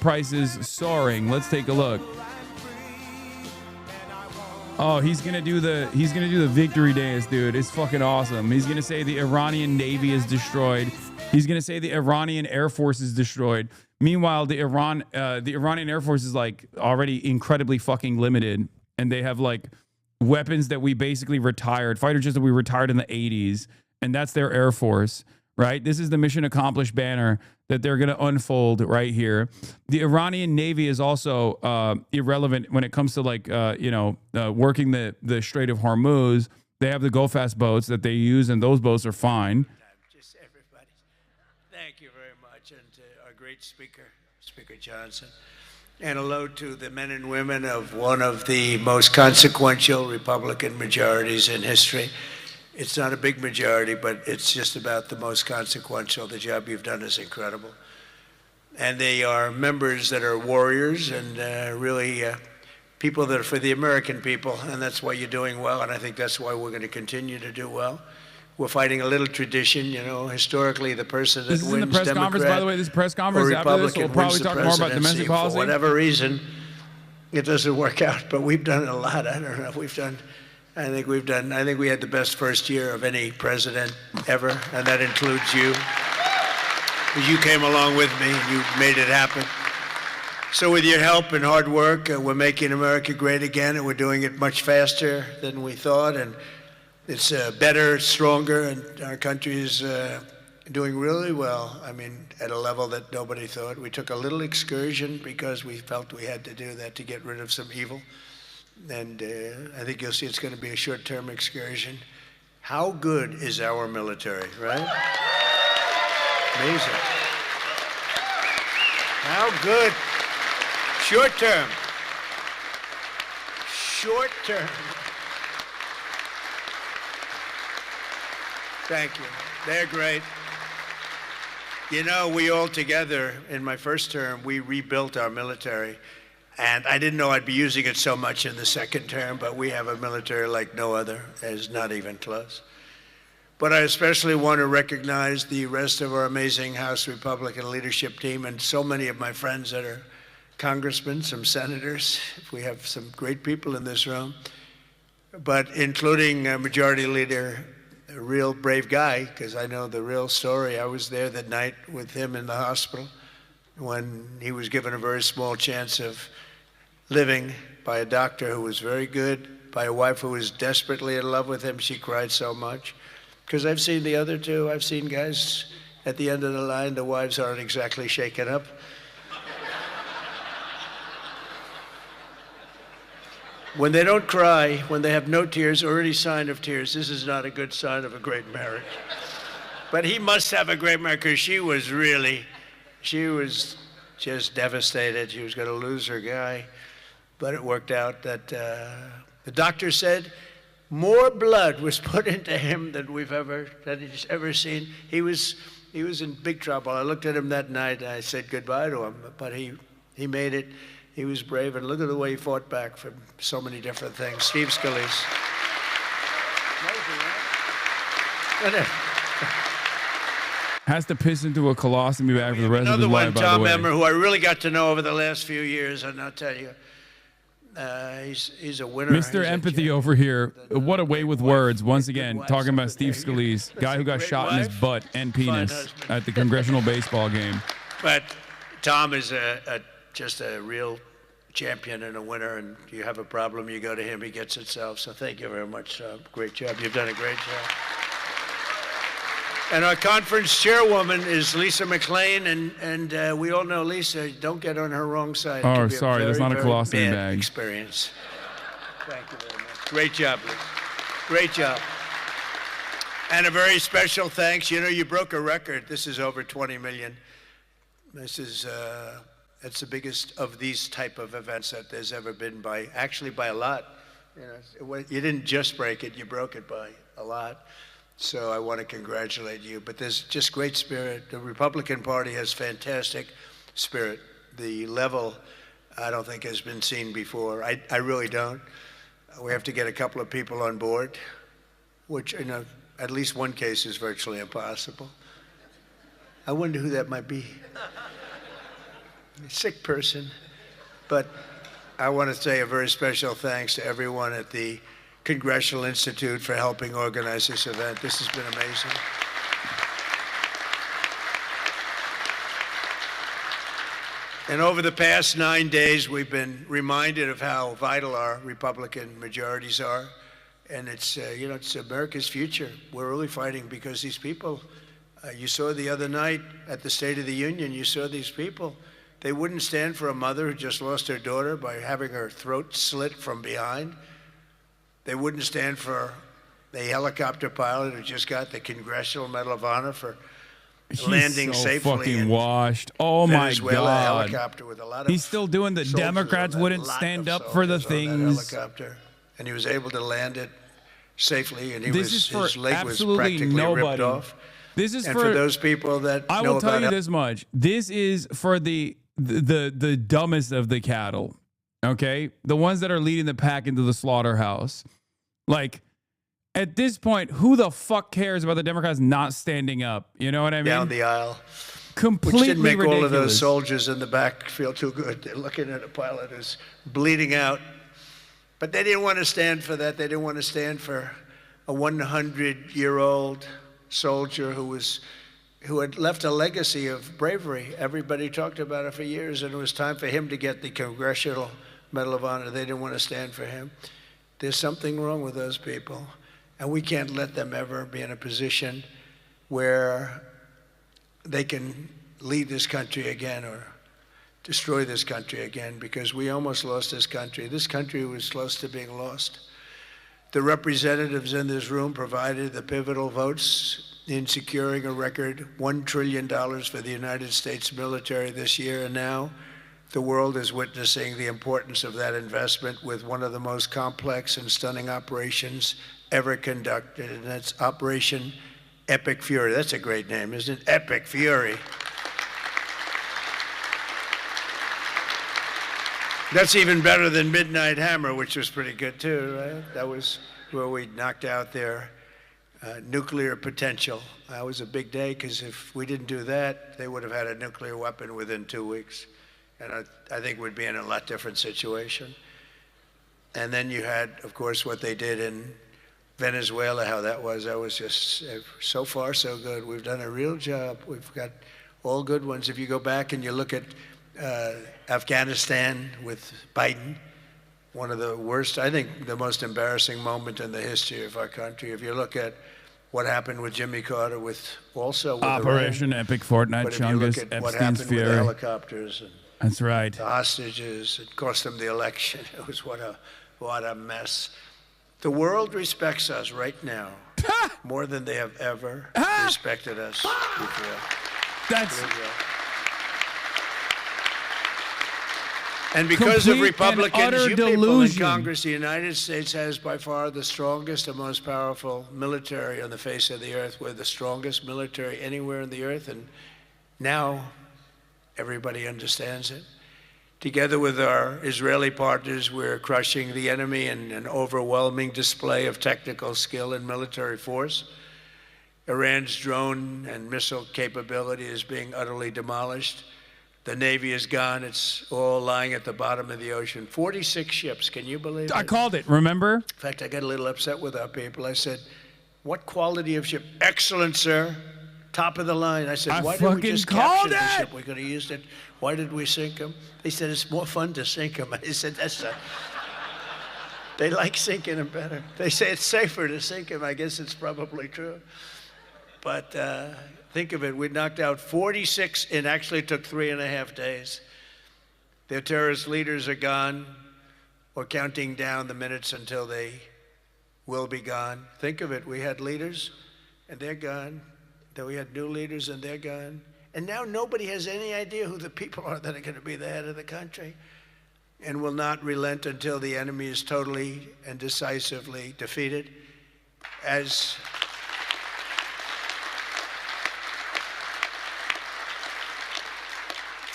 prices soaring. Let's take a look. Oh, he's gonna do the victory dance, dude. It's fucking awesome. He's gonna say the Iranian Navy is destroyed. He's gonna say the Iranian Air Force is destroyed. Meanwhile, the Iranian Air Force is like already incredibly fucking limited, and they have like weapons that we basically retired, fighter jets that we retired in the 80s, and that's their Air Force, right? This is the mission accomplished banner that they're going to unfold right here. The Iranian Navy is also irrelevant when it comes to like, working the Strait of Hormuz. They have the go-fast boats that they use, and those boats are fine. Just everybody. Thank you very much. And to our great speaker, Speaker Johnson. And hello to the men and women of one of the most consequential Republican majorities in history. It's not a big majority, but it's just about the most consequential. The job you've done is incredible. And they are members that are warriors and really people that are for the American people, and that's why you're doing well, and I think that's why we're going to continue to do well. We're fighting a little tradition, you know, historically the person that wins, This is in the press Democrat conference, by the way, this press conference after this, we'll probably talk more about domestic policy. For whatever reason, it doesn't work out, but we've done a lot. I don't know, I think we had the best first year of any president ever, and that includes you. You came along with me, and you made it happen. So with your help and hard work, we're making America great again, and we're doing it much faster than we thought, and it's better, stronger, and our country is doing really well. I mean, at a level that nobody thought. We took a little excursion because we felt we had to do that to get rid of some evil. And I think you'll see it's going to be a short-term excursion. How good is our military, right? Amazing. How good. Short-term. Short-term. Thank you. They're great. You know, we all together, in my first term, we rebuilt our military. And I didn't know I'd be using it so much in the second term, but we have a military like no other. It's not even close. But I especially want to recognize the rest of our amazing House Republican leadership team and so many of my friends that are congressmen, some senators. We have some great people in this room, but including Majority Leader, a real brave guy, because I know the real story. I was there that night with him in the hospital when he was given a very small chance of living by a doctor who was very good, by a wife who was desperately in love with him. She cried so much. Because I've seen the other two. I've seen guys at the end of the line, the wives aren't exactly shaken up. When they don't cry, when they have no tears or any sign of tears, this is not a good sign of a great marriage. But he must have a great marriage, because she was just devastated. She was going to lose her guy. But it worked out that the doctor said more blood was put into him than he's ever seen. He was in big trouble. I looked at him that night and I said goodbye to him, but he made it. He was brave, and look at the way he fought back from so many different things. Steve Scalise. Has to piss into a colostomy bag for the rest of his life, by the way. Another one, Tom Emmer, who I really got to know over the last few years, and I'll tell you, he's a winner. Mr. Empathy over here. What a way with words. Once again, talking about Steve Scalise, guy who got shot in his butt and penis at the congressional baseball game. But Tom is just a real champion and a winner, and you have a problem, you go to him, he gets it solved. So thank you very much. Great job. You've done a great job. And our conference chairwoman is Lisa McLean, and we all know Lisa. Don't get on her wrong side. Oh, sorry, that's not a colostomy bag. Experience. Thank you very much. Great job, Lisa. Great job. And a very special thanks. You know, you broke a record. This is over 20 million. This is it's the biggest of these type of events that there's ever been by a lot. You know, you didn't just break it, you broke it by a lot. So I want to congratulate you. But there's just great spirit. The Republican Party has fantastic spirit. The level, I don't think, has been seen before. I really don't. We have to get a couple of people on board, which in at least one case is virtually impossible. I wonder who that might be. sick person. But I want to say a very special thanks to everyone at the Congressional Institute for helping organize this event. This has been amazing. And over the past 9 days, we've been reminded of how vital our Republican majorities are. And it's, it's America's future. We're really fighting because these people, you saw the other night at the State of the Union, you saw these people. They wouldn't stand for a mother who just lost her daughter by having her throat slit from behind. They wouldn't stand for a helicopter pilot who just got the Congressional Medal of Honor for landing so safely fucking in washed. Oh Venezuela, my God. Helicopter with a lot of He's still doing the soldiers Democrats on that, wouldn't lot stand of up for the soldiers on that things. helicopter, and he was able to land it safely, and This is his for leg was absolutely practically ripped nobody. off. This is And for those people that I know will tell about you it, this much. This is for the dumbest of the cattle. Okay? The ones that are leading the pack into the slaughterhouse. Like, at this point, who the fuck cares about the Democrats not standing up? You know what I mean? down the aisle, Completely which didn't make ridiculous. all of those soldiers in the back feel too good. They're looking at a pilot who's bleeding out. But they didn't want to stand for that. They didn't want to stand for a 100-year-old soldier who had left a legacy of bravery. Everybody talked about it for years, and it was time for him to get the Congressional Medal of Honor. They didn't want to stand for him. There's something wrong with those people, and we can't let them ever be in a position where they can lead this country again or destroy this country again, because we almost lost this country. This country was close to being lost. The representatives in this room provided the pivotal votes in securing a record $1 trillion for the United States military this year, and now the world is witnessing the importance of that investment with one of the most complex and stunning operations ever conducted, and that's Operation Epic Fury. That's a great name, isn't it? Epic Fury. That's even better than Midnight Hammer, which was pretty good too, right? That was where we knocked out their nuclear potential. That was a big day, because if we didn't do that, they would have had a nuclear weapon within 2 weeks. And I think we'd be in a lot different situation. And then you had, of course, what they did in Venezuela, how that was just so far so good. We've done a real job. We've got all good ones. If you go back and you look at Afghanistan with Biden, one of the worst, I think the most embarrassing moment in the history of our country. If you look at what happened with Jimmy Carter, with Operation Epic Fortnite Chungus, what Epstein's happened with the Fury. helicopters and That's right. the hostages, it cost them the election. It was what a mess. The world respects us right now more than they have ever respected us before. That's And because of complete and Republicans, utter you people in delusion. Congress, the United States has by far the strongest and most powerful military on the face of the earth. We're the strongest military anywhere in the earth, and now everybody understands it. Together with our Israeli partners, we're crushing the enemy in an overwhelming display of technical skill and military force. Iran's drone and missile capability is being utterly demolished. The Navy is gone. It's all lying at the bottom of the ocean. 46 ships. Can you believe it? I called it, remember? In fact, I got a little upset with our people. I said, what quality of ship? Excellent, sir. Top of the line. I said, why didn't we just capture the ship? We could have used it. Why did we sink them? They said, it's more fun to sink them. I said, they like sinking them better. They say it's safer to sink them. I guess it's probably true. But think of it, we knocked out 46, and actually took 3.5 days. Their terrorist leaders are gone, or counting down the minutes until they will be gone. Think of it, we had leaders, and they're gone. Then we had new leaders, and they're gone. And now nobody has any idea who the people are that are going to be the head of the country, and will not relent until the enemy is totally and decisively defeated.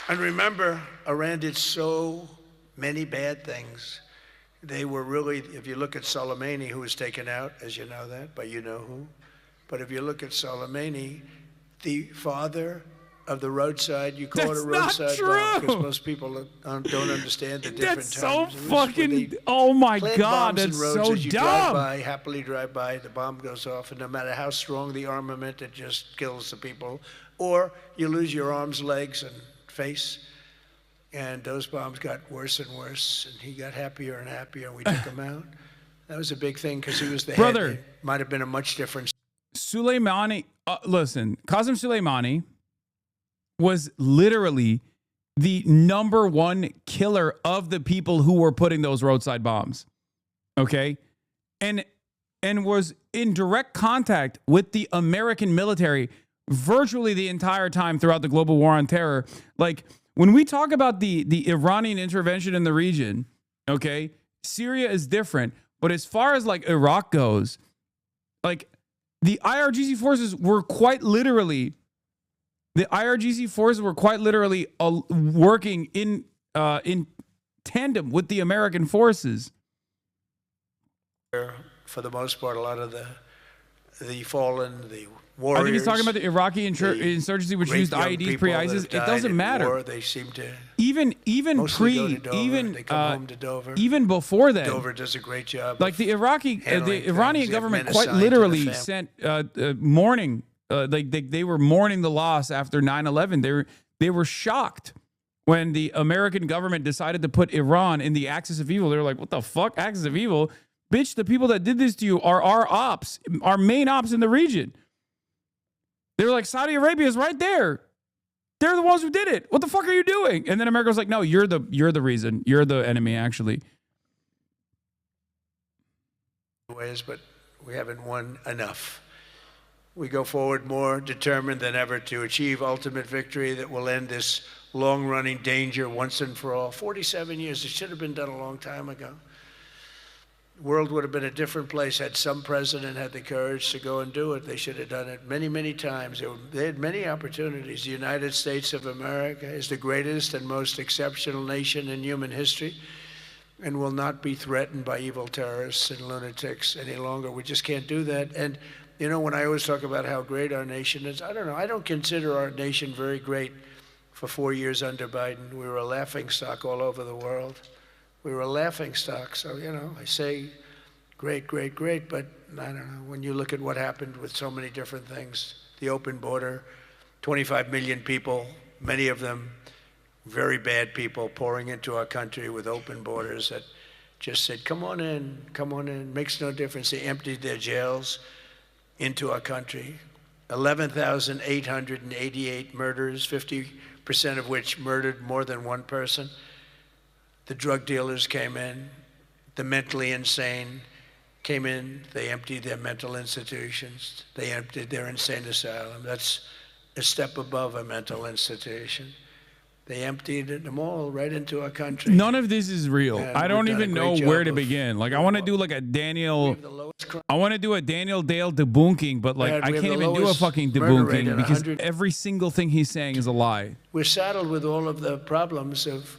And remember, Iran did so many bad things. They were really, if you look at Soleimani, who was taken out, as you know that, but you know who. But if you look at Soleimani, the father of the roadside. You call That's it a not roadside true. bomb because most people don't understand the different That's so terms. And this is when fucking. they Oh my plant god, bombs in that's roads so as you drive dumb. by, happily drive by, the bomb goes off, and no matter how strong the armament, it just kills the people. Or you lose your arms, legs, and face. And those bombs got worse and worse, and he got happier and happier, and we took him out. That was a big thing because he was the Brother. head. It might have been a much different. Soleimani, listen, Qasem Soleimani was literally the #1 killer of the people who were putting those roadside bombs. Okay? And was in direct contact with the American military virtually the entire time throughout the global war on terror. Like, when we talk about the Iranian intervention in the region, okay, Syria is different. But as far as like Iraq goes, like the IRGC forces were quite literally working in tandem with the American forces. For the most part, a lot of the fallen, the warriors. I think he's talking about the Iraqi insurgency, which used IEDs pre-ISIS. It doesn't matter. War, they seem to even mostly go to Dover. They come home to Dover. Even before then, Dover does a great job. Like the Iranian government quite assigned to literally the sent mourning. They were mourning the loss after 9/11. They were shocked when the American government decided to put Iran in the axis of evil. They were like, "What the fuck, axis of evil? Bitch, the people that did this to you are our ops, our main ops in the region." They were like, Saudi Arabia is right there. They're the ones who did it. What the fuck are you doing? And then America was like, no, you're the reason. You're the enemy, actually. Ways, but we haven't won enough. We go forward more determined than ever to achieve ultimate victory that will end this long-running danger once and for all. 47 years. It should have been done a long time ago. The world would have been a different place had some president had the courage to go and do it. They should have done it many, many times. They had many opportunities. The United States of America is the greatest and most exceptional nation in human history and will not be threatened by evil terrorists and lunatics any longer. We just can't do that. And, you know, when I always talk about how great our nation is, I don't know. I don't consider our nation very great for 4 years under Biden. We were a laughingstock all over the world. We were a laughingstock. So, you know, I say great, great, great, but I don't know. When you look at what happened with so many different things, the open border, 25 million people, many of them very bad people pouring into our country with open borders that just said, come on in, makes no difference. They emptied their jails into our country. 11,888 murders, 50% of which murdered more than one person. The drug dealers came in, the mentally insane came in, they emptied their mental institutions, they emptied their insane asylum. That's a step above a mental institution. They emptied them all right into our country. None of this is real. And I don't we've done even a great know where job to of- begin. Like, I want to do like a Daniel. I want to do a Daniel Dale debunking, but like, Brad, I we have can't the even do a lowest fucking murder rate debunking in because 100 every single thing he's saying is a lie. We're saddled with all of the problems of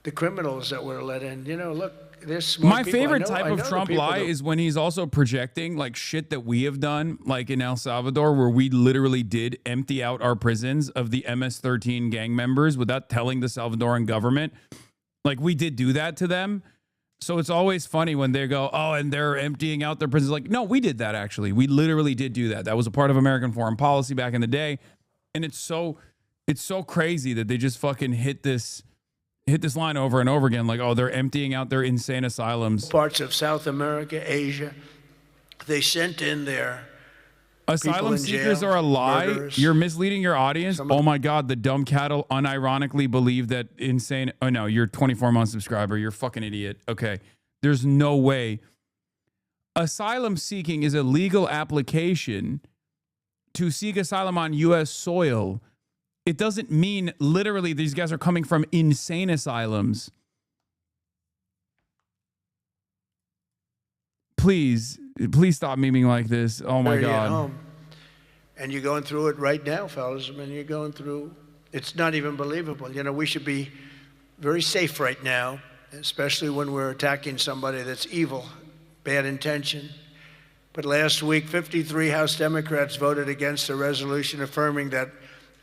the criminals that were let in. You know, look, there's smart My people. favorite I type know of the Trump people lie that- is when he's also projecting like shit that we have done, like in El Salvador, where we literally did empty out our prisons of the MS-13 gang members without telling the Salvadoran government. Like, we did do that to them. So it's always funny when they go, oh, and they're emptying out their prisons. Like, no, we did that actually. We literally did do that. That was a part of American foreign policy back in the day. And it's so crazy that they just fucking hit this line over and over again, like, oh, they're emptying out their insane asylums. Parts of South America, Asia, they sent in their Asylum in seekers jail, are a lie. murderers. You're misleading your audience. Oh my God, the dumb cattle unironically believe that insane. Oh no, you're a 24-month subscriber. You're a fucking idiot. Okay, there's no way. Asylum seeking is a legal application to seek asylum on U.S. soil. It doesn't mean literally these guys are coming from insane asylums. Please stop memeing like this. Oh my area at God. home. And you're going through it right now, fellas. I mean, you're going through, it's not even believable. You know, we should be very safe right now, especially when we're attacking somebody that's evil, bad intention. But last week, 53 House Democrats voted against a resolution affirming that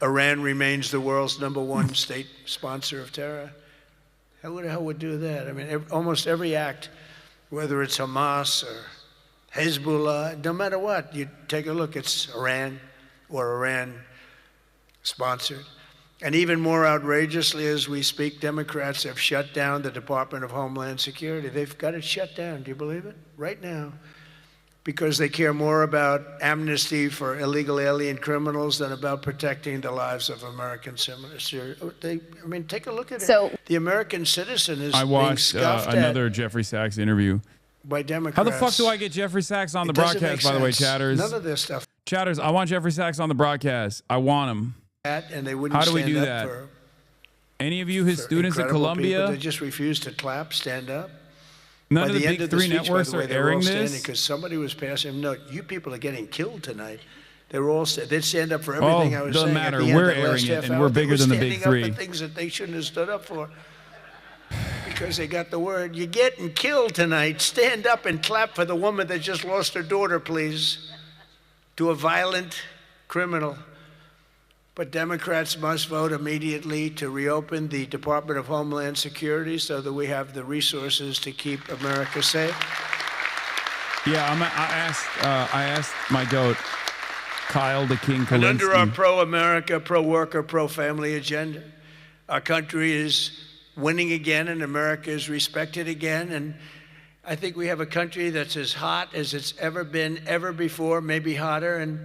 Iran remains the world's #1 state sponsor of terror. Who the hell would do that? I mean, almost every act, whether it's Hamas or Hezbollah, no matter what, you take a look, it's Iran or Iran sponsored. And even more outrageously, as we speak, Democrats have shut down the Department of Homeland Security. They've got it shut down. Do you believe it? Right now. Because they care more about amnesty for illegal alien criminals than about protecting the lives of American citizens. I mean, take a look at it. The American citizen is being scoffed at another Jeffrey Sachs interview by Democrats. How the fuck do I get Jeffrey Sachs on the broadcast, by the way, chatters? None of this stuff. Chatters, I want Jeffrey Sachs on the broadcast. I want him. And they wouldn't How do we stand do up that? for Any of you, his students at incredible Columbia? people. They just refuse to clap, stand up. None By of the end big of three speech, by networks the are way, they were airing all standing this? because somebody was passing them. No, you people are getting killed tonight. They were all they'd stand up for everything I was doesn't saying. matter. At the We're end, the last airing it, half and hour, we're they bigger were than the big standing up three. for things that they shouldn't have stood up for because they got the word. You're getting killed tonight. Stand up and clap for the woman that just lost her daughter, please, to a violent criminal. But Democrats must vote immediately to reopen the Department of Homeland Security so that we have the resources to keep America safe. Yeah, I asked my goat, Kyle the King Kalinske. And under our pro-America, pro-worker, pro-family agenda, our country is winning again and America is respected again. And I think we have a country that's as hot as it's ever been, ever before, maybe hotter. And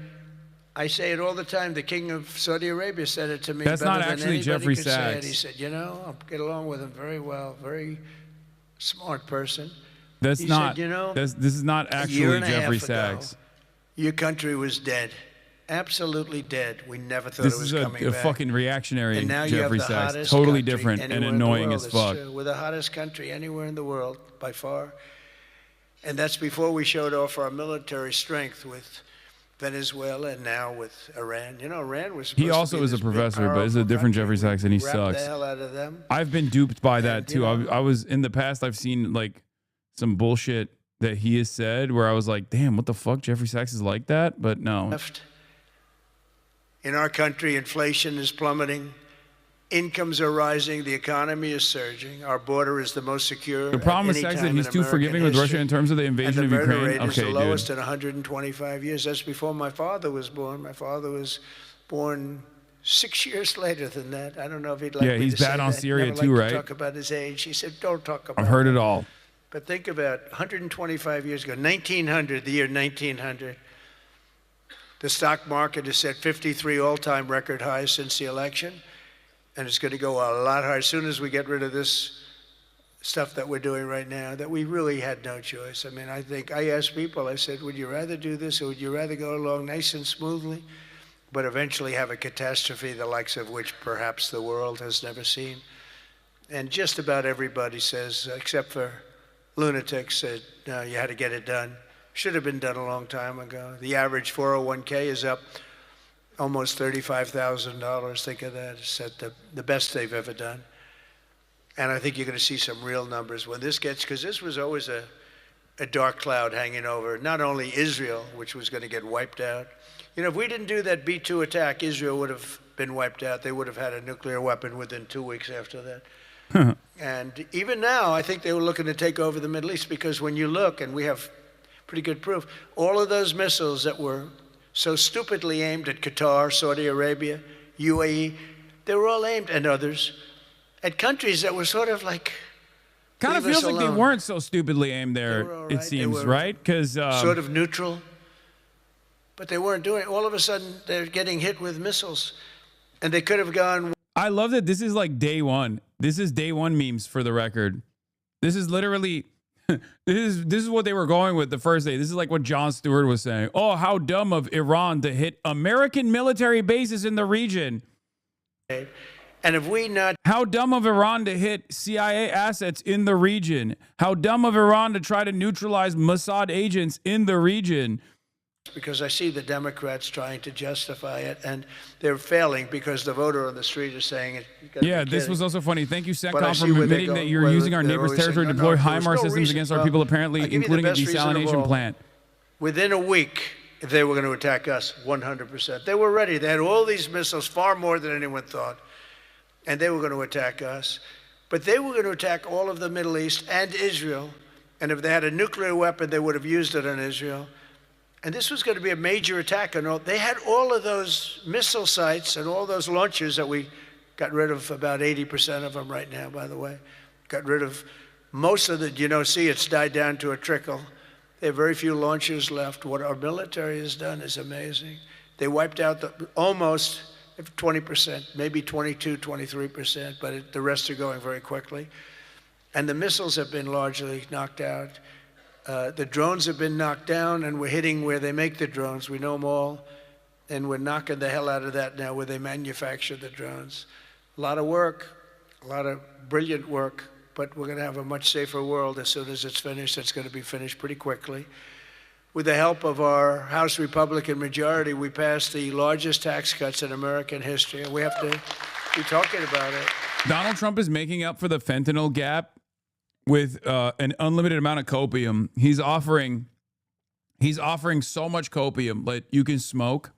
I say it all the time. The King of Saudi Arabia said it to me. That's not better than actually anybody Jeffrey could say it. Sachs. He said, you know, I get along with him very well, very smart person. That's He not. said, you know, this is not a year actually and a half Jeffrey ago, Sachs. Your country was dead, absolutely dead. We never thought This it was is coming a back. fucking reactionary And now you Jeffrey have the Sachs. hottest Totally country different and anywhere in the annoying world. as It's fuck. true. We're the hottest country anywhere in the world by far. And that's before we showed off our military strength with Venezuela and now with Iran. You know, Iran was supposed He also to be is a this big, professor, but it's a powerful different country. Jeffrey Sachs, and he We wrapped sucks. the hell out of them. I've been duped by that And, too. you know, I was in the past. I've seen like some bullshit that he has said where I was like, "Damn, what the fuck?" Jeffrey Sachs is like that, but no. Left. In our country, inflation is plummeting. Incomes are rising. The economy is surging. Our border is the most secure. The problem with Sachs is that he's too forgiving with Russia in terms of the invasion and of the murder Ukraine. rate is Okay, the lowest dude. in 125 years. That's before my father was born. My father was born 6 years later than that. I don't know if he'd like Yeah, me he's to say bad on that. Syria Never too, liked right? to talk about his age. He said, "Don't talk about." I've heard that." it all. But think about 125 years ago, 1900, the year 1900. The stock market has set 53 all-time record highs since the election, and it's going to go a lot higher as soon as we get rid of this stuff that we're doing right now, that we really had no choice. I mean, I think I asked people, I said, would you rather do this or would you rather go along nice and smoothly, but eventually have a catastrophe the likes of which perhaps the world has never seen? And just about everybody says, except for lunatics, said, no, you had to get it done. Should have been done a long time ago. The average 401k is up almost $35,000. Think of that. It's at the best they've ever done. And I think you're going to see some real numbers when this gets, because this was always a dark cloud hanging over not only Israel, which was going to get wiped out. You know, if we didn't do that B-2 attack, Israel would have been wiped out. They would have had a nuclear weapon within 2 weeks after that. And even now, I think they were looking to take over the Middle East, because when you look, and we have pretty good proof, all of those missiles that were so stupidly aimed at Qatar, Saudi Arabia, UAE, they were all aimed, and others, at countries that were sort of like, Kind of leave us feels like they alone. weren't so stupidly aimed They there, were all it right. They seems, were right? Because sort of neutral, but they weren't doing it. All of a sudden, they're getting hit with missiles, and they could have gone. I love that this is like day one. This is day one memes for the record. This is literally this is what they were going with the first day. This is like what Jon Stewart was saying. Oh, how dumb of Iran to hit American military bases in the region. And if we not How dumb of Iran to hit CIA assets in the region. How dumb of Iran to try to neutralize Mossad agents in the region. because I see the Democrats trying to justify it, and they're failing because the voter on the street is saying it. You gotta Yeah, be this kidding. was also funny. Thank you, But I CENTCOM, see for where they admitting go- that you're where using our they're neighbor's always saying, territory to "No, no, deploy there was HIMARS no systems reason." against our Well, people, apparently, I'll give you the including a best reasonable- desalination plant. Within a week, if they were going to attack us, 100%. They were ready. They had all these missiles, far more than anyone thought, and they were going to attack us. But they were going to attack all of the Middle East and Israel, and if they had a nuclear weapon, they would have used it on Israel. And this was going to be a major attack. And they had all of those missile sites and all those launchers that we got rid of, about 80% of them right now, by the way. Got rid of most of the, see, it's died down to a trickle. They have very few launchers left. What our military has done is amazing. They wiped out almost 20%, maybe 22, 23%, but the rest are going very quickly. And the missiles have been largely knocked out. The drones have been knocked down, and we're hitting where they make the drones. We know them all, and we're knocking the hell out of that now where they manufacture the drones. A lot of work, a lot of brilliant work, but we're going to have a much safer world as soon as it's finished. It's going to be finished pretty quickly. With the help of our House Republican majority, we passed the largest tax cuts in American history, and we have to be talking about it. Donald Trump is making up for the fentanyl gap with an unlimited amount of copium. He's offering so much copium that you can smoke.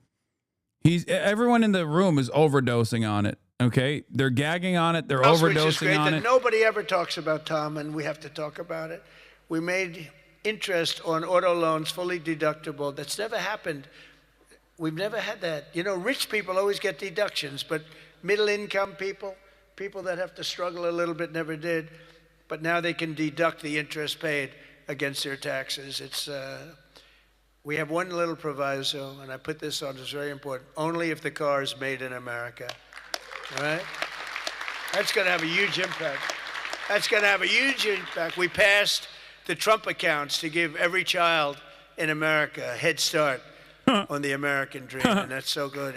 Everyone in the room is overdosing on it. Okay, they're gagging on it. They're overdosing on it. Nobody ever talks about, Tom, and we have to talk about it. We made interest on auto loans fully deductible. That's never happened. We've never had that. Rich people always get deductions, but middle-income people that have to struggle a little bit never did. But now they can deduct the interest paid against their taxes. We have one little proviso, and I put this on, it's very important. Only if the car is made in America. All right? That's going to have a huge impact. That's going to have a huge impact. We passed the Trump accounts to give every child in America a head start on the American dream, and that's so good.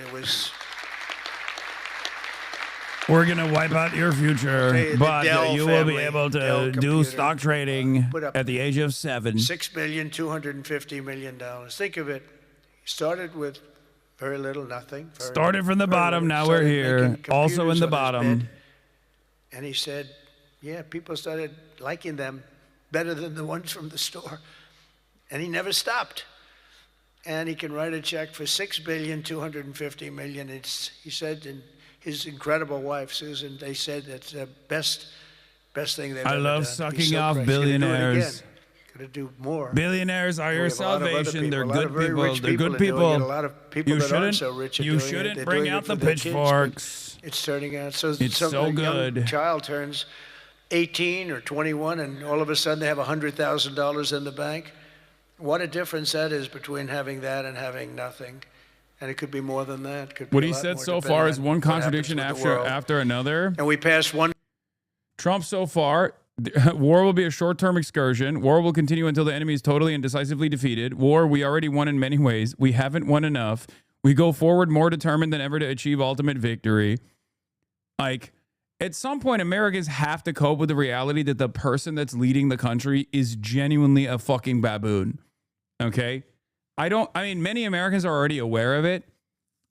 We're going to wipe out your future, but you will be able to do stock trading at the age of 7. $6,250 million. Think of it. Started with very little, nothing. Started from the bottom, now we're here, also in the bottom. And he said, yeah, people started liking them better than the ones from the store. And he never stopped. And he can write a check for $6,250 million. He said, and his incredible wife, Susan, they said that's the best thing they've ever done. I love sucking off billionaires. Going to do more. Billionaires are your salvation. They're good people. They're good people. A lot of people that aren't so rich are doing it. You shouldn't bring out the pitchforks. It's turning out. So it's so good. Young child turns 18 or 21, and all of a sudden they have $100,000 in the bank. What a difference that is between having that and having nothing. And it could be more than that. What he said so far is one contradiction after another. And we passed one. Trump so far. War will be a short-term excursion. War will continue until the enemy is totally and decisively defeated. War, we already won in many ways. We haven't won enough. We go forward more determined than ever to achieve ultimate victory. Like, at some point, Americans have to cope with the reality that the person that's leading the country is genuinely a fucking baboon. Okay? Many Americans are already aware of it.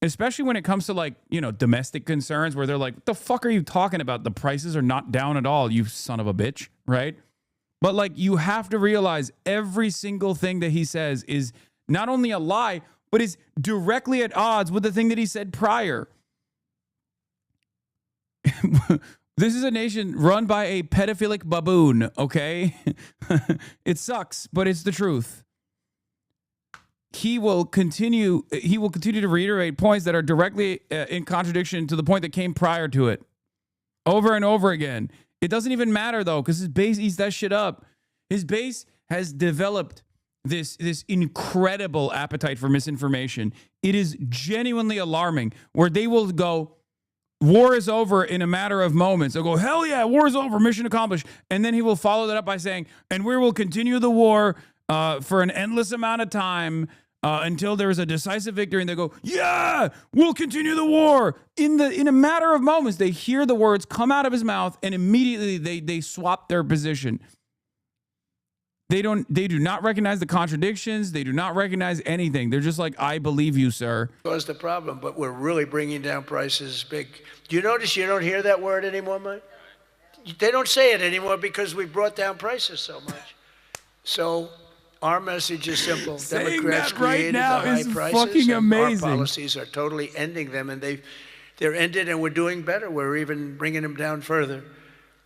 Especially when it comes to domestic concerns where they're like, what the fuck are you talking about? The prices are not down at all, you son of a bitch, right? But you have to realize every single thing that he says is not only a lie, but is directly at odds with the thing that he said prior. This is a nation run by a pedophilic baboon, okay? It sucks, but it's the truth. He will continue to reiterate points that are directly in contradiction to the point that came prior to it over and over again. It doesn't even matter, though, because his base eats that shit up. His base has developed this incredible appetite for misinformation. It is genuinely alarming, where they will go, war is over in a matter of moments. They'll go, hell yeah, war is over, mission accomplished. And then he will follow that up by saying, and we will continue the war for an endless amount of time until there is a decisive victory. And they go, yeah, we'll continue the war. In a matter of moments, they hear the words come out of his mouth, and immediately they swap their position. They do not recognize the contradictions. They do not recognize anything. They're just like, I believe you, sir. That's the problem, but we're really bringing down prices big. Do you notice you don't hear that word anymore, Mike? They don't say it anymore because we brought down prices so much. So Our message is simple. Saying Democrats that right created now the high is prices, fucking and amazing. our policies are totally ending them, and they're ended, and we're doing better. We're even bringing them down further.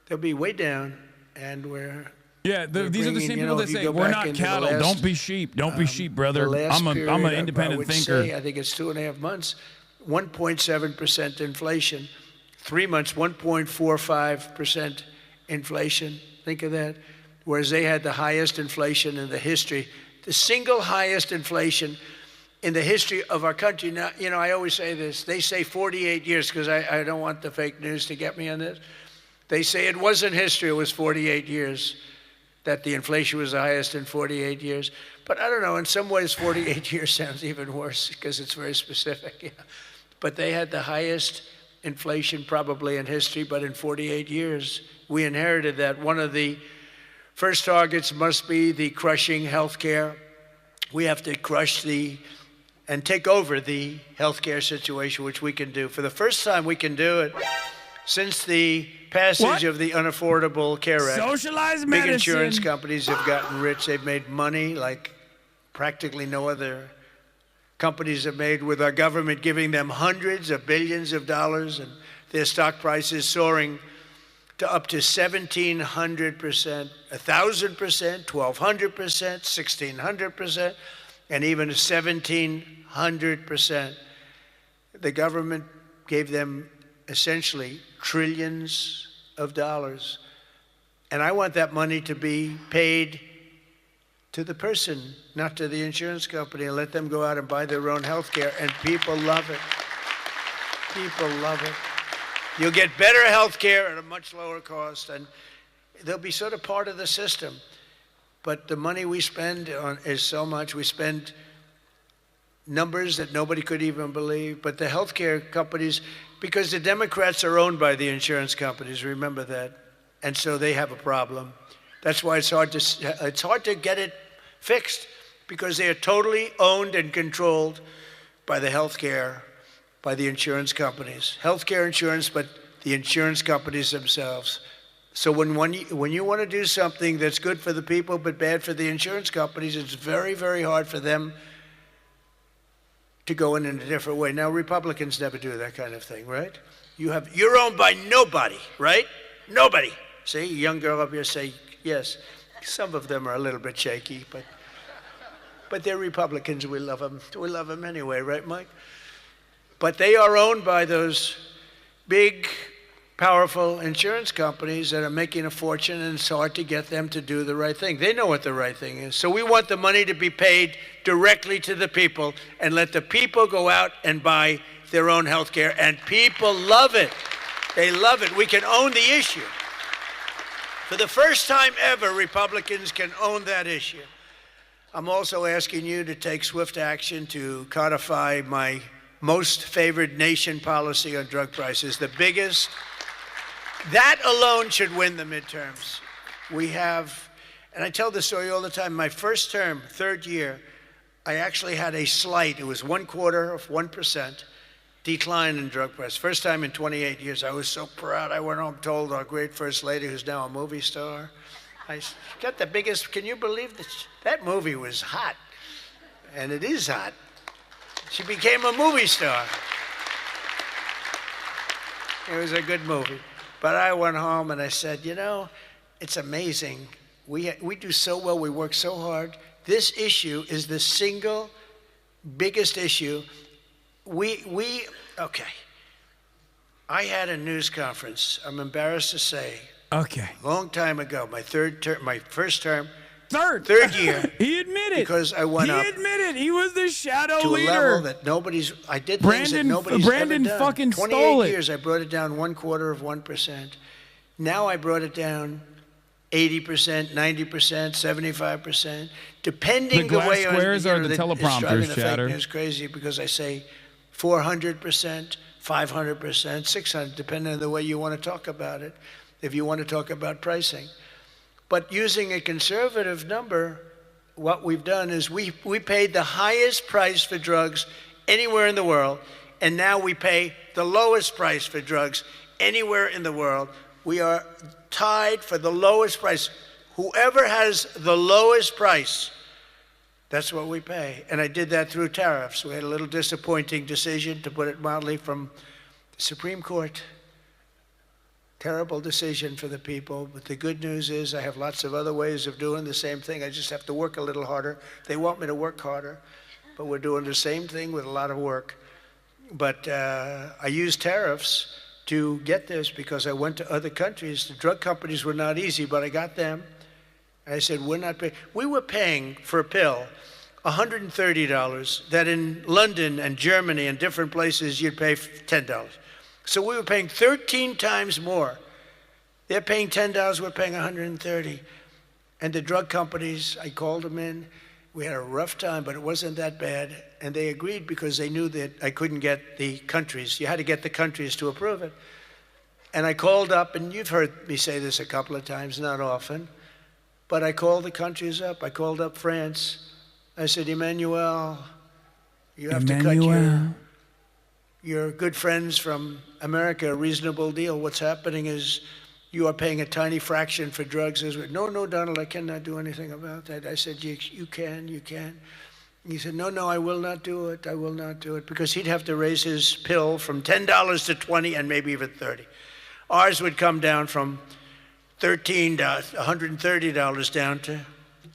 They'll be way down, and we're Yeah, these are the same people that if you say go we're back not into the cattle. last, Don't be sheep. Don't be sheep, brother. the last I'm an period, independent I would thinker. Say, I think it's 2.5 months, 1.7% inflation. 3 months, 1.45% inflation. Think of that. Whereas they had the highest inflation in the history, the single highest inflation in the history of our country. Now, I always say this. They say 48 years, because I don't want the fake news to get me on this. They say it wasn't history, it was 48 years, that the inflation was the highest in 48 years. But I don't know, in some ways 48 years sounds even worse, because it's very specific. Yeah. But they had the highest inflation probably in history, but in 48 years, we inherited that. One of the first targets must be the crushing healthcare. We have to crush and take over the healthcare situation, which we can do. For the first time, we can do it since the passage of the Unaffordable Care Act. Socialized Big medicine. insurance companies have gotten rich. They've made money like practically no other companies have made, with our government giving them hundreds of billions of dollars, and their stock prices soaring to up to 1,700%, 1,000%, 1,200%, 1,600%, and even 1,700%. The government gave them essentially trillions of dollars. And I want that money to be paid to the person, not to the insurance company, and let them go out and buy their own health care. And people love it. People love it. You'll get better health care at a much lower cost, and they'll be sort of part of the system. But the money we spend is so much. We spend numbers that nobody could even believe. But the healthcare companies, because the Democrats are owned by the insurance companies, remember that. And so they have a problem. That's why it's hard to get it fixed, because they are totally owned and controlled by the healthcare, by the insurance companies. Healthcare insurance, but the insurance companies themselves. So when you want to do something that's good for the people but bad for the insurance companies, it's very, very hard for them to go in a different way. Now, Republicans never do that kind of thing, right? You're owned by nobody, right? Nobody. See, a young girl up here say yes. Some of them are a little bit shaky, but they're Republicans. We love them. We love them anyway, right, Mike? But they are owned by those big, powerful insurance companies that are making a fortune, and it's hard to get them to do the right thing. They know what the right thing is. So we want the money to be paid directly to the people, and let the people go out and buy their own health care. And people love it. They love it. We can own the issue. For the first time ever, Republicans can own that issue. I'm also asking you to take swift action to codify my most favored nation policy on drug prices, the biggest. That alone should win the midterms. We have, and I tell this story all the time, my first term, third year, I actually had a slight, it was 0.25% decline in drug prices. First time in 28 years. I was so proud. I went home, told our great First Lady, who's now a movie star, I got the biggest, can you believe this? That movie was hot, and it is hot. She became a movie star. It was a good movie. But I went home and I said, it's amazing. We do so well, we work so hard. This issue is the single biggest issue. Okay. I had a news conference, I'm embarrassed to say. Okay. Long time ago, my first term. Third year. He admitted. Because I went up. He admitted he was the shadow to leader. a level that I did things that nobody's Brandon ever done. fucking 28 stole it. years, I brought it down 1/4%. Now I brought it down 80%, 90%, 75%, depending The glass way squares are the it's teleprompters, driving the Chatter. fake news crazy, because I say 400%, 500%, 600, depending on the way you want to talk about it, if you want to talk about pricing. But using a conservative number, what we've done is we paid the highest price for drugs anywhere in the world, and now we pay the lowest price for drugs anywhere in the world. We are tied for the lowest price. Whoever has the lowest price That's what we pay. And I did that through tariffs. We had a little disappointing decision, to put it mildly, from the Supreme Court. Terrible decision for the people. But the good news is I have lots of other ways of doing the same thing. I just have to work a little harder. They want me to work harder, but we're doing the same thing with a lot of work. But I used tariffs to get this because I went to other countries. The drug companies were not easy, but I got them. I said, we're not paying. We were paying for a pill $130 that in London and Germany and different places you'd pay $10. So we were paying 13 times more. They're paying $10, we're paying $130. And the drug companies, I called them in. We had a rough time, but it wasn't that bad. And they agreed because they knew that I couldn't get the countries. You had to get the countries to approve it. And I called up, and you've heard me say this a couple of times, not often, but I called the countries up. I called up France. I said, Emmanuel, you have to cut your good friends from America a reasonable deal. What's happening is you are paying a tiny fraction for drugs. No, Donald, I cannot do anything about that. I said, you can. He said, no, I will not do it. I will not do it. Because he'd have to raise his pill from $10 to $20 and maybe even $30. Ours would come down from $13 to $130 down to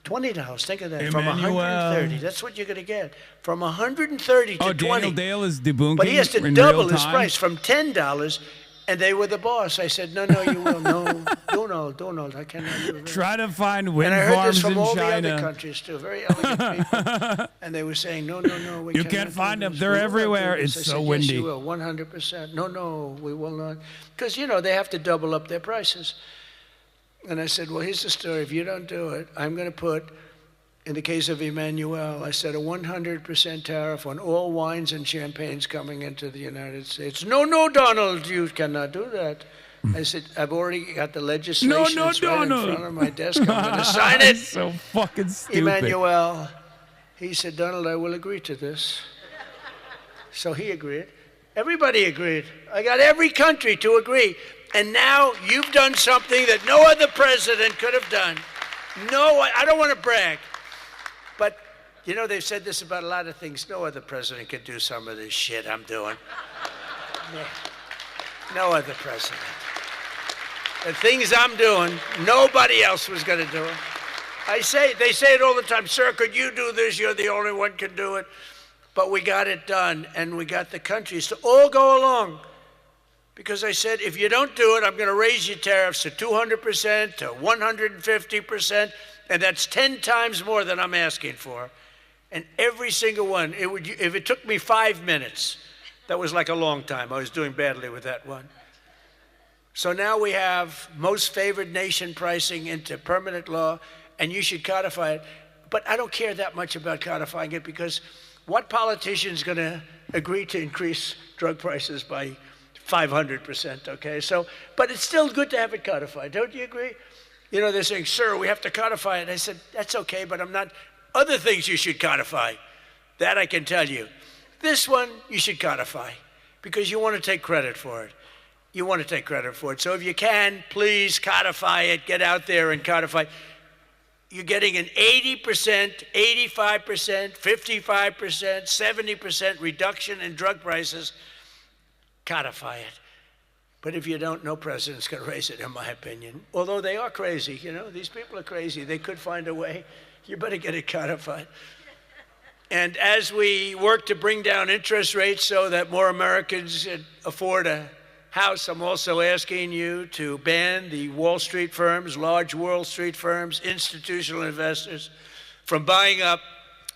$20. Think of that. Emmanuel. From 130. That's what you're going to get. From 130 to 20. Daniel Dale is debunking. But he has to in double real his time? price from $10, and they were the boss. I said, no, you will. No, Donald, I cannot do that. Try to find wind And I heard farms this from in all the China. other countries too, very elegant people. And they were saying, no, we You cannot can't do find them. this. They're We will not everywhere. do this." It's I so said, windy. Yes, you will, 100%. No, we will not. Because, they have to double up their prices. And I said, well, here's the story. If you don't do it, I'm going to put, in the case of Emmanuel, I said a 100% tariff on all wines and champagnes coming into the United States. No, Donald, you cannot do that. I said, I've already got the legislation. No, It's right in Donald. front of my desk. I'm going to sign it. So fucking stupid. Emmanuel, he said, Donald, I will agree to this. So he agreed. Everybody agreed. I got every country to agree. And now you've done something that no other president could have done. No, I don't want to brag. But, they've said this about a lot of things. No other president could do some of this shit I'm doing. No other president. The things I'm doing, nobody else was going to do it. They say it all the time, sir, could you do this? You're the only one can do it. But we got it done, and we got the countries to all go along. Because I said, if you don't do it, I'm going to raise your tariffs to 200%, to 150%, and that's 10 times more than I'm asking for. And every single one, if it took me 5 minutes, that was like a long time. I was doing badly with that one. So now we have most favored nation pricing into permanent law, and you should codify it. But I don't care that much about codifying it, because what politician is going to agree to increase drug prices by 500%, okay? So, but it's still good to have it codified. Don't you agree? They're saying, sir, we have to codify it. I said, that's okay, but I'm not. Other things you should codify. That I can tell you. This one, you should codify because you want to take credit for it. You want to take credit for it. So if you can, please codify it. Get out there and codify. You're getting an 80%, 85%, 55%, 70% reduction in drug prices. Codify it. But if you don't, no president's going to raise it, in my opinion. Although they are crazy, these people are crazy. They could find a way. You better get it codified. And as we work to bring down interest rates so that more Americans can afford a house, I'm also asking you to ban the Wall Street firms, large Wall Street firms, institutional investors, from buying up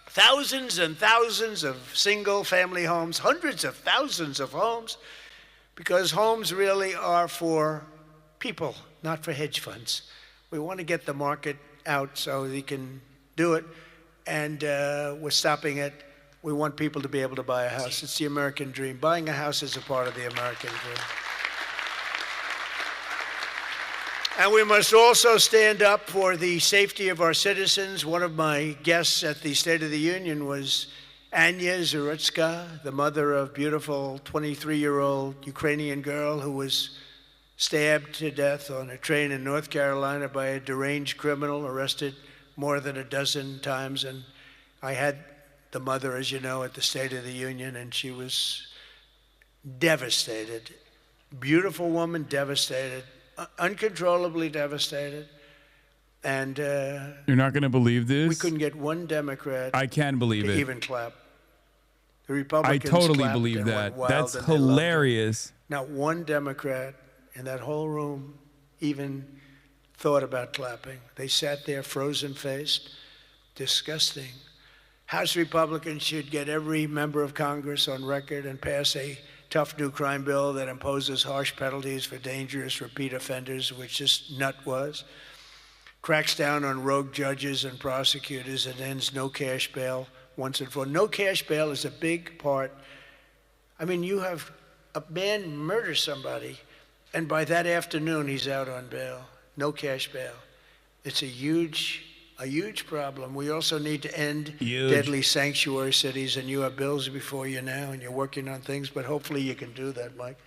thousands and thousands of single-family homes, hundreds of thousands of homes, because homes really are for people, not for hedge funds. We want to get the market out so they can do it, and we're stopping it. We want people to be able to buy a house. It's the American dream. Buying a house is a part of the American dream. And we must also stand up for the safety of our citizens. One of my guests at the State of the Union was Anya Zarutska, the mother of beautiful 23-year-old Ukrainian girl who was stabbed to death on a train in North Carolina by a deranged criminal, arrested more than a dozen times. And I had the mother, as you know, at the State of the Union, and she was devastated. Beautiful woman, devastated, uncontrollably devastated. And you're not going to believe this. We couldn't get one Democrat. I can believe it. Even clap. The Republicans. I totally believe that. That's hilarious. Not one Democrat in that whole room even thought about clapping. They sat there frozen-faced. Disgusting. House Republicans should get every member of Congress on record and pass a tough new crime bill that imposes harsh penalties for dangerous repeat offenders, which this nut was. Cracks down on rogue judges and prosecutors and ends no cash bail once and for all. No cash bail is a big part. I mean, you have a man murder somebody, and by that afternoon, he's out on bail. No cash bail. It's a huge problem. We also need to end deadly sanctuary cities, and you have bills before you now, and you're working on things, but hopefully you can do that, Mike,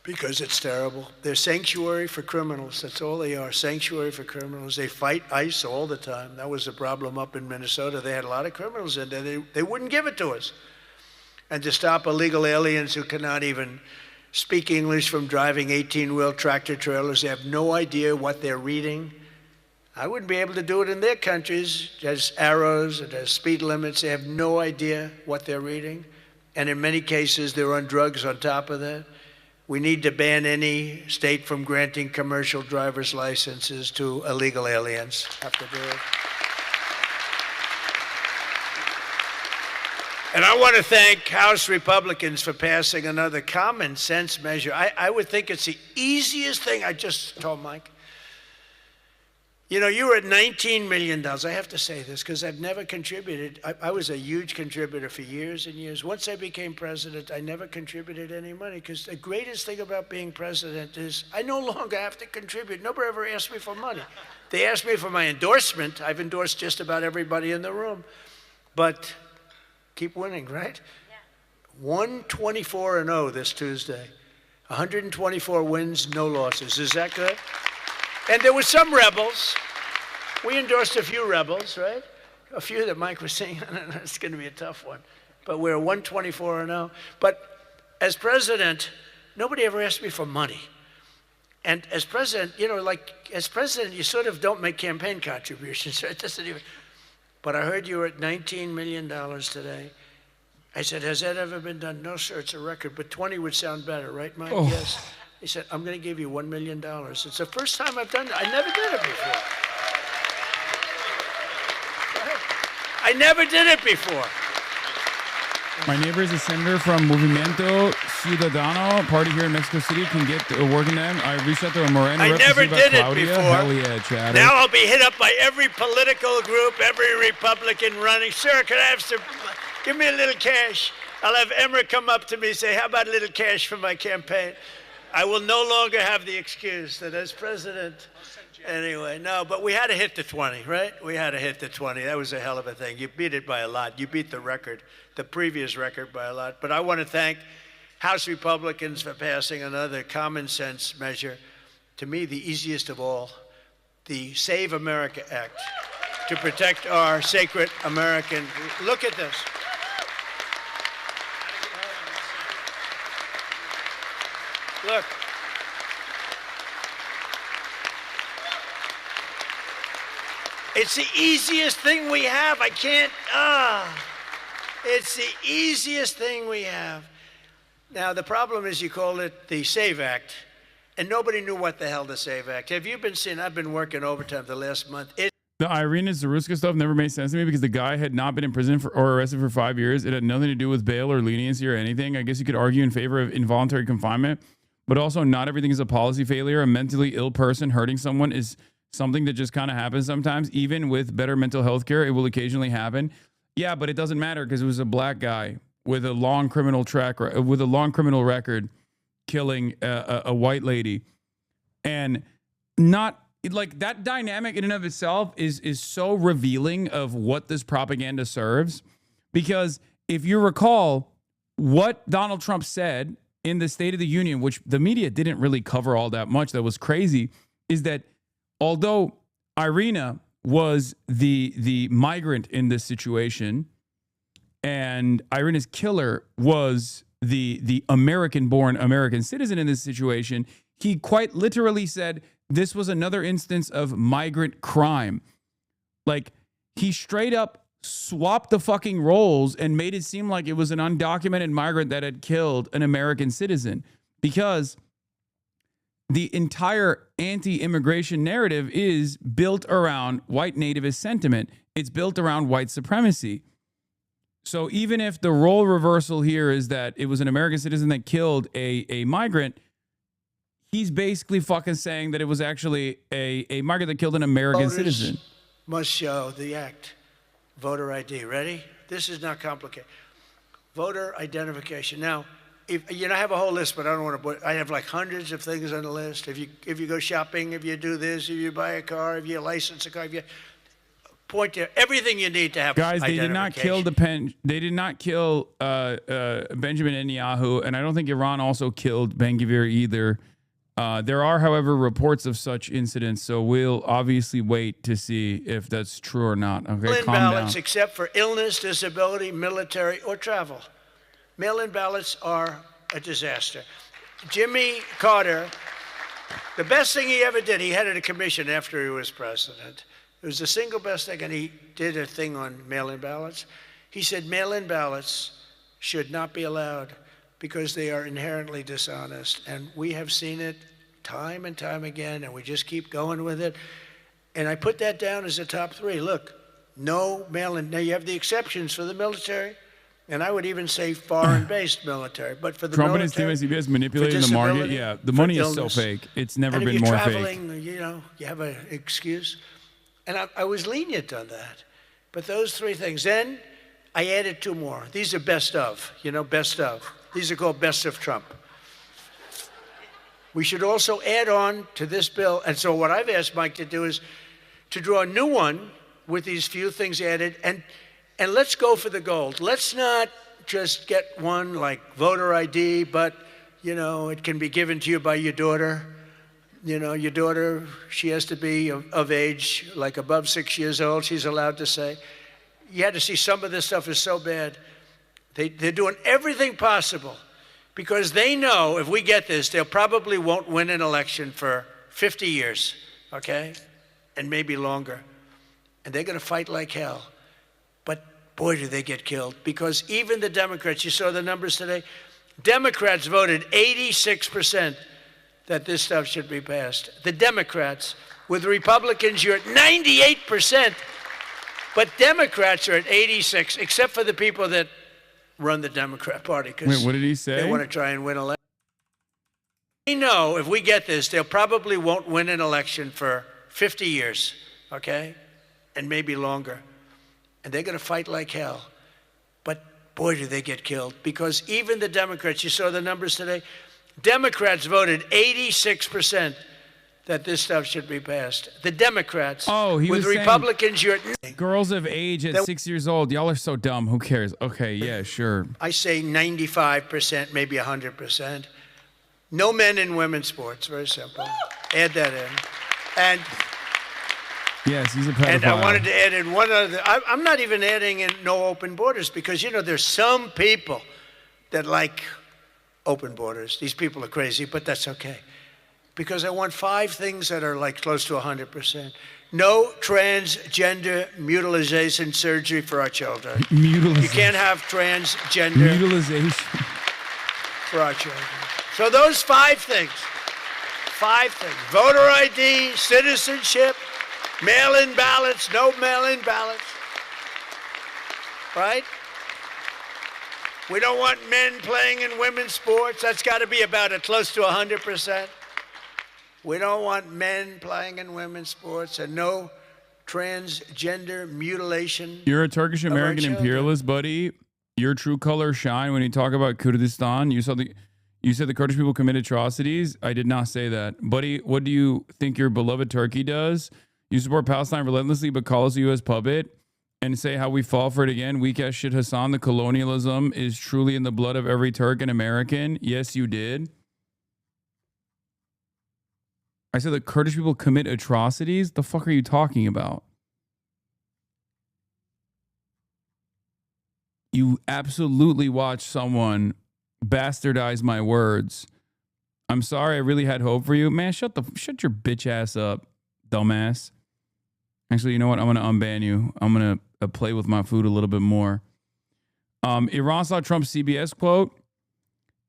because it's terrible. They're sanctuary for criminals. That's all they are, sanctuary for criminals. They fight ICE all the time. That was the problem up in Minnesota. They had a lot of criminals in there. They wouldn't give it to us. And to stop illegal aliens who cannot even speak English from driving 18-wheel tractor trailers, they have no idea what they're reading. I wouldn't be able to do it in their countries. There's arrows, there's speed limits. They have no idea what they're reading. And in many cases, they're on drugs on top of that. We need to ban any state from granting commercial driver's licenses to illegal aliens. Have to do it. And I want to thank House Republicans for passing another common sense measure. I would think it's the easiest thing. I just told Mike. You know, you were at $19 million. I have to say this because I've never contributed. I was a huge contributor for years and years. Once I became president, I never contributed any money because the greatest thing about being president is I no longer have to contribute. Nobody ever asked me for money. They asked me for my endorsement. I've endorsed just about everybody in the room. But keep winning, right? Yeah. 124-0 this Tuesday. 124 wins, no losses. Is that good? And there were some rebels. We endorsed a few rebels, right? A few that Mike was saying, it's going to be a tough one. But we're 124-0. But as president, nobody ever asked me for money. And as president, you know, like as president, you sort of don't make campaign contributions. Right? Doesn't even. But I heard you were at $19 million today. I said, has that ever been done? No, sir, it's a record. But 20 would sound better, right, Mike? Oh. Yes. He said, I'm going to give you $1 million. It's the first time I've done that. I never did it before. I never did it before. My neighbor is a senator from Movimiento Ciudadano party here in Mexico City. Can get working them. I reached out to a Moreno. I never did it before. Hell yeah, Chad. Now I'll be hit up by every political group, every Republican running. Sir, can I have some? Give me a little cash. I'll have Emmer come up to me and say, how about a little cash for my campaign? I will no longer have the excuse that as president, anyway, no, but we had to hit the 20, right? We had to hit the 20. That was a hell of a thing. You beat it by a lot. You beat the record, the previous record by a lot. But I want to thank House Republicans for passing another common sense measure, to me, the easiest of all, the Save America Act, to protect our sacred American. Look at this. Look. It's the easiest thing we have. I can't, it's the easiest thing we have. Now, the problem is you call it the SAVE Act, and nobody knew what the hell the SAVE Act. Have you been seeing, I've been working overtime the last month. The Irina Zaruska stuff never made sense to me because the guy had not been in prison or arrested for 5 years. It had nothing to do with bail or leniency or anything. I guess you could argue in favor of involuntary confinement, but also not everything is a policy failure. A mentally ill person hurting someone is something that just kind of happens sometimes. Even with better mental health care, it will occasionally happen. Yeah, but it doesn't matter because it was a black guy with a long criminal record killing a white lady. And not like that dynamic in and of itself is so revealing of what this propaganda serves. Because if you recall what Donald Trump said in the State of the Union, which the media didn't really cover all that much, that was crazy, is that although Irina was the migrant in this situation, and Irina's killer was the American-born American citizen in this situation. He quite literally said this was another instance of migrant crime. Like, he straight up swapped the fucking roles and made it seem like it was an undocumented migrant that had killed an American citizen, because the entire anti-immigration narrative is built around white nativist sentiment. It's built around white supremacy. So even if the role reversal here is that it was an American citizen that killed a migrant, he's basically fucking saying that it was actually a migrant that killed an American citizen. Must show the act. Voter ID. Ready? This is not complicated. Voter identification. Now, if, you know, I have a whole list, but I don't want to. I have like hundreds of things on the list. If you go shopping, if you do this, if you buy a car, if you license a car, if you point to everything you need to have. Guys, they did not kill They did not kill Benjamin Netanyahu, and I don't think Iran also killed Ben-Gvir either. There are, however, reports of such incidents, so we'll obviously wait to see if that's true or not. Okay, mail-in calm ballots, down. except for illness, disability, military, or travel. Mail-in ballots are a disaster. Jimmy Carter, the best thing he ever did, he headed a commission after he was president. It was the single best thing, and he did a thing on mail-in ballots. He said mail-in ballots should not be allowed because they are inherently dishonest. And we have seen it time and time again, and we just keep going with it. And I put that down as a top three. Look, no mail-in. Now, you have the exceptions for the military, and I would even say foreign-based military. But for the Trump military, and his team is manipulating the market. Yeah, the money is so fake. It's never been more fake. And if you're traveling, you know, you have an excuse. And I was lenient on that. But those three things. Then I added two more. These are best of, you know, best of. These are called best of Trump. We should also add on to this bill. And so what I've asked Mike to do is to draw a new one with these few things added. And let's go for the gold. Let's not just get one like voter ID, but, you know, it can be given to you by your daughter. You know, your daughter, she has to be of age, like above 6 years old, she's allowed to say. You had to see some of this stuff is so bad. They're doing everything possible because they know if we get this, they probably won't win an election for 50 years, okay? And maybe longer. And they're going to fight like hell. But boy, do they get killed. Because even the Democrats, you saw the numbers today, Democrats voted 86% that this stuff should be passed. The Democrats. With Republicans, you're at 98%. But Democrats are at 86, except for the people that run the Democrat Party. Wait, what did he say? They want to try and win elections. They know if we get this, they probably won't win an election for 50 years, okay? And maybe longer. And they're going to fight like hell. But boy, do they get killed. Because even the Democrats, you saw the numbers today, Democrats voted 86% that this stuff should be passed. The Democrats. Oh, he with was Republicans, you're at girls of age at 6 years old. Y'all are so dumb. Who cares? Okay, yeah, sure. I say 95%, maybe 100%. No men in women's sports. Very simple. Add that in. And yes, he's a pedophile. And I wanted to add in one other. I'm not even adding in no open borders because, you know, there's some people that like open borders. These people are crazy, but that's okay. Because I want 5 things that are like close to 100%. No transgender mutilization surgery for our children. Mutilization. You can't have transgender mutilization for our children. So those 5 things. 5 things. Voter ID, citizenship, mail-in ballots, no mail-in ballots. Right? We don't want men playing in women's sports. That's got to be about close to 100%. We don't want men playing in women's sports and no transgender mutilation. You're a Turkish American imperialist, buddy. Your true colors shine when you talk about Kurdistan. You said the Kurdish people commit atrocities. I did not say that. Buddy, what do you think your beloved Turkey does? You support Palestine relentlessly, but call us a U.S. puppet and say how we fall for it again. Weak ass shit, Hassan. The colonialism is truly in the blood of every Turk and American. Yes, you did. I said the Kurdish people commit atrocities? The fuck are you talking about? You absolutely watch someone bastardize my words. I'm sorry. I really had hope for you. Man, shut your bitch ass up, dumbass. Actually, you know what? I'm going to unban you. I'm going to play with my food a little bit more. Iran saw Trump's CBS quote.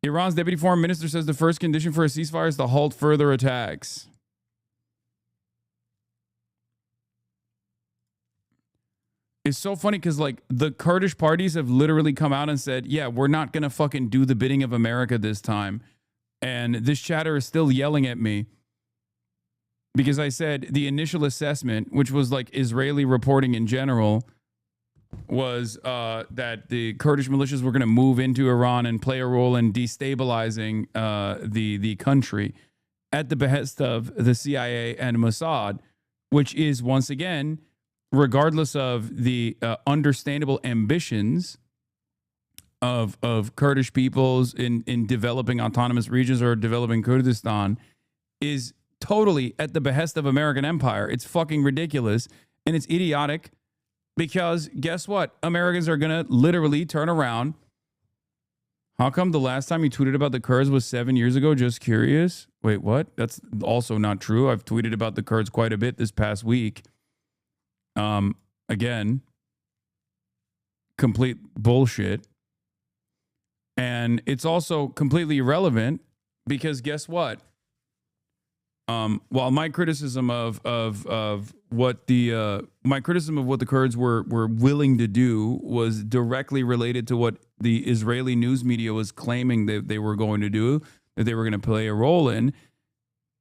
Iran's deputy foreign minister says the first condition for a ceasefire is to halt further attacks. It's so funny because, like, the Kurdish parties have literally come out and said, yeah, we're not going to fucking do the bidding of America this time. And this chatter is still yelling at me because I said the initial assessment, which was like Israeli reporting in general, was that the Kurdish militias were going to move into Iran and play a role in destabilizing the country at the behest of the CIA and Mossad, which is, once again, regardless of the understandable ambitions of Kurdish peoples in developing autonomous regions or developing Kurdistan, is totally at the behest of American empire. It's fucking ridiculous and it's idiotic because guess what? Americans are going to literally turn around. How come the last time you tweeted about the Kurds was 7 years ago? Just curious. Wait, what? That's also not true. I've tweeted about the Kurds quite a bit this past week. Again, complete bullshit. And it's also completely irrelevant because guess what? While my criticism of what the Kurds were willing to do was directly related to what the Israeli news media was claiming that they were going to do, that they were going to play a role in,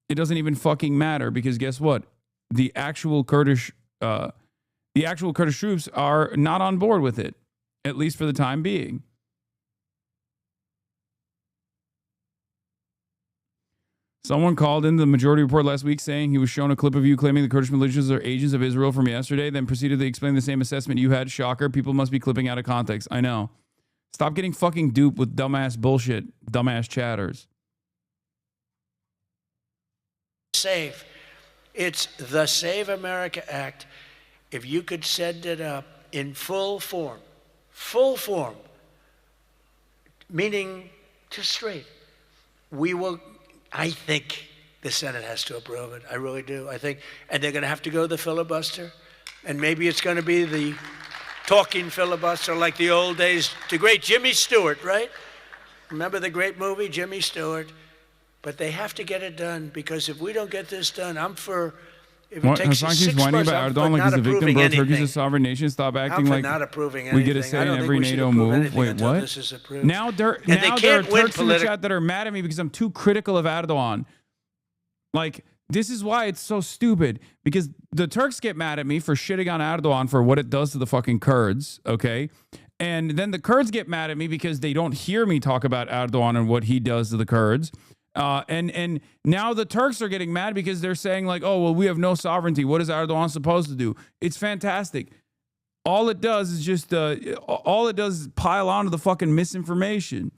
it doesn't even fucking matter because guess what? The actual Kurdish troops are not on board with it, at least for the time being. Someone called in the Majority Report last week saying he was shown a clip of you claiming the Kurdish militias are agents of Israel from yesterday, then proceeded to explain the same assessment you had. Shocker. People must be clipping out of context. I know. Stop getting fucking duped with dumbass bullshit, dumbass chatters. Save. It's the Save America Act. If you could send it up in full form, meaning just straight, we will. I think the Senate has to approve it. I really do. I think, and they're going to have to go the filibuster, and maybe it's going to be the talking filibuster like the old days. The great Jimmy Stewart, right? Remember the great movie Jimmy Stewart? But they have to get it done because if we don't get this done, I'm for. If it takes us 6 months, I'm Erdogan like he's a victim, bro. Anything. Turkey's a sovereign nation. Stop acting like not approving anything. We get a say in every NATO move. Wait, what? This is approved. Now there are Turks in the chat that are mad at me because I'm too critical of Erdogan. Like, this is why it's so stupid. Because the Turks get mad at me for shitting on Erdogan for what it does to the fucking Kurds, okay? And then the Kurds get mad at me because they don't hear me talk about Erdogan and what he does to the Kurds. And now the Turks are getting mad because they're saying like, oh, well, we have no sovereignty. What is Erdogan supposed to do? It's fantastic. All it does is just, pile on to the fucking misinformation.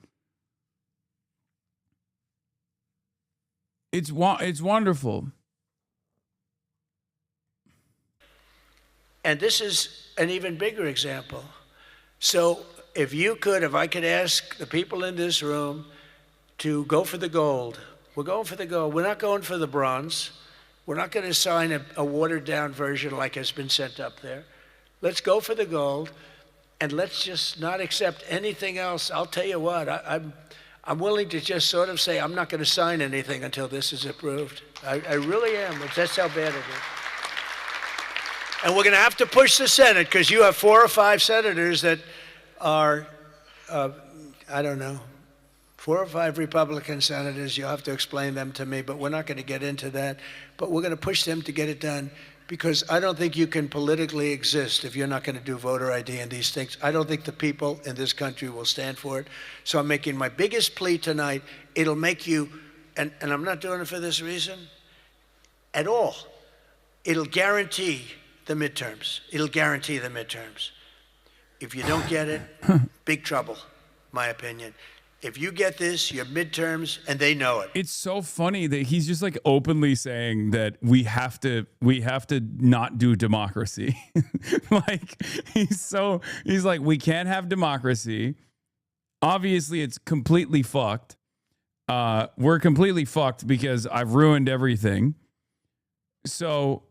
It's wonderful. And this is an even bigger example. So if I could ask the people in this room to go for the gold. We're going for the gold. We're not going for the bronze. We're not going to sign a watered-down version like has been sent up there. Let's go for the gold, and let's just not accept anything else. I'll tell you what, I'm willing to just sort of say I'm not going to sign anything until this is approved. I really am. That's how bad it is. And we're going to have to push the Senate because you have 4 or 5 senators that are, I don't know, 4 or 5 Republican senators. You'll have to explain them to me, but we're not going to get into that. But we're going to push them to get it done because I don't think you can politically exist if you're not going to do voter ID and these things. I don't think the people in this country will stand for it. So I'm making my biggest plea tonight. It'll make you, and I'm not doing it for this reason at all. It'll guarantee the midterms. It'll guarantee the midterms. If you don't get it, big trouble, my opinion. If you get this, your midterms, and they know it. It's so funny that he's just like openly saying that we have to not do democracy. Like he's like, we can't have democracy. Obviously, it's completely fucked. We're completely fucked because I've ruined everything. So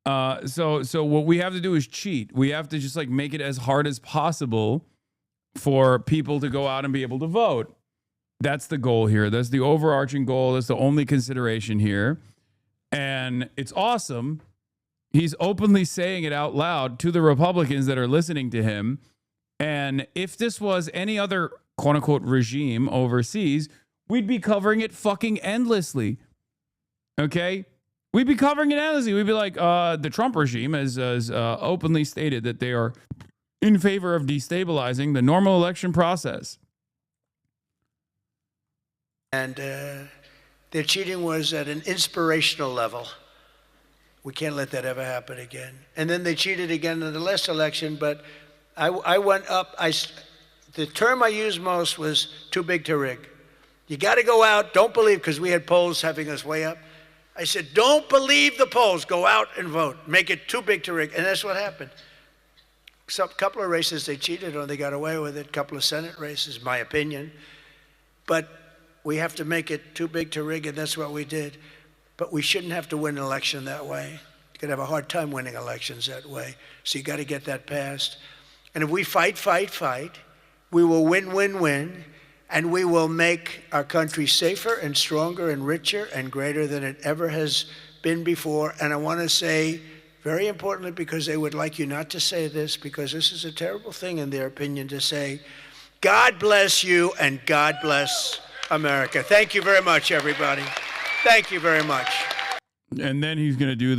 what we have to do is cheat. We have to just like make it as hard as possible for people to go out and be able to vote. That's the goal here. That's the overarching goal. That's the only consideration here. And it's awesome. He's openly saying it out loud to the Republicans that are listening to him. And if this was any other quote unquote regime overseas, we'd be covering it fucking endlessly. Okay? We'd be covering it endlessly. We'd be like, the Trump regime has openly stated that they are in favor of destabilizing the normal election process. And their cheating was at an inspirational level. We can't let that ever happen again. And then they cheated again in the last election, but I went up. The term I used most was too big to rig. You got to go out, don't believe, because we had polls having us way up. I said, don't believe the polls, go out and vote. Make it too big to rig. And that's what happened. A couple of races they cheated on, they got away with it. A couple of Senate races, my opinion. But we have to make it too big to rig, and that's what we did. But we shouldn't have to win an election that way. You're going to have a hard time winning elections that way. So you got to get that passed. And if we fight, we will win, and we will make our country safer and stronger and richer and greater than it ever has been before. And I want to say, very importantly, because they would like you not to say this, because this is a terrible thing in their opinion to say, God bless you and God bless America. Thank you very much, everybody. Thank you very much. And then he's going to do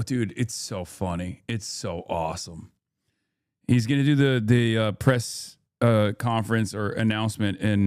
dude, it's so funny. It's so awesome. He's going to do the press conference or announcement in